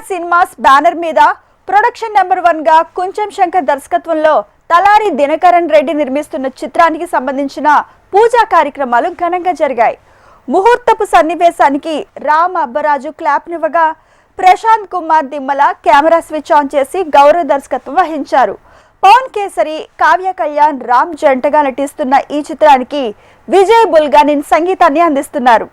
Cinemas banner మీద production number 1 గా కుంచెం శంకర్ దర్శకత్వంలో తలారి దినకరన్ రెడ్డి నిర్మిస్తున్న చిత్రానికి సంబంధించిన పూజా కార్యక్రమాలు ఘనంగా జరిగాయి. ముహూర్తపు సన్నివేశానికి Ram Abbaraju క్లాప్నివ్వగా Prashanth Kumar దిమ్మల camera switch on చేసి గౌరవ దర్శకత్వం వహించారు. పవన్ కేసరి, కావ్య కళ్యాణ్, రామ్ జంటగా నటిస్తున్న ఈ చిత్రానికి విజయ్ బుల్గానిన్ సంగీతాన్ని అందిస్తున్నారు.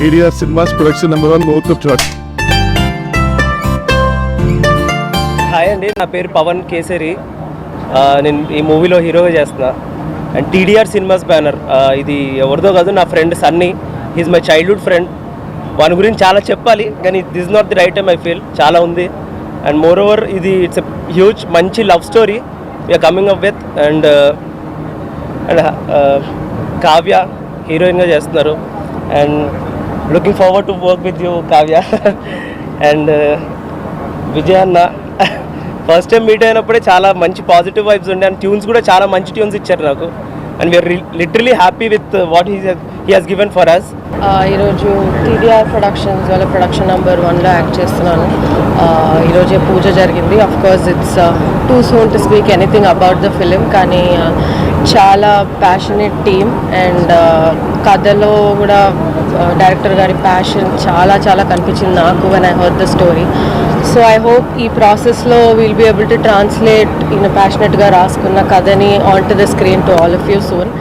ADR Cinemas Production number 1 ముహూర్తం షాట్. హాయ్ అండి, నా పేరు పవన్ కేసరి. నేను ఈ మూవీలో హీరోగా చేస్తున్నా. And TDR cinemas banner. ఇది ఎవరిదో కాదు, నా friend Sunny. He's my childhood friend. వాని గురించి చాలా చెప్పాలి, కానీ this not the right time. I feel చాలా ఉంది. అండ్ మోర్ ఓవర్ ఇది ఇట్స్ ఎ హ్యూజ్ మంచి love story we are coming up with. And Kavya హీరోయిన్గా చేస్తున్నారు. And looking forward to work with you, Kavya. And Vijay anna first time meet అయినప్పుడే చాలా మంచి positive vibes ఉండే, అండ్ ట్యూన్స్ కూడా చాలా మంచి ట్యూన్స్ ఇచ్చారు నాకు. And we are literally happy with what he has given for us. ఈరోజు TDR ప్రొడక్షన్స్ వాళ్ళ ప్రొడక్షన్ నెంబర్ 1లో యాక్ట్ చేస్తున్నాను. ఈరోజే పూజ జరిగింది. Of course it's too soon to speak anything about the film, కానీ చాలా ప్యాషనేట్ టీమ్. అండ్ కథలో కూడా డైరెక్టర్ గారి ప్యాషన్ చాలా చాలా కనిపించింది నాకు when I heard the story. So I hope ఈ ప్రాసెస్లో will be able to translate ఈయన ప్యాషనెట్గా రాసుకున్న కథని on to the screen to all of you soon.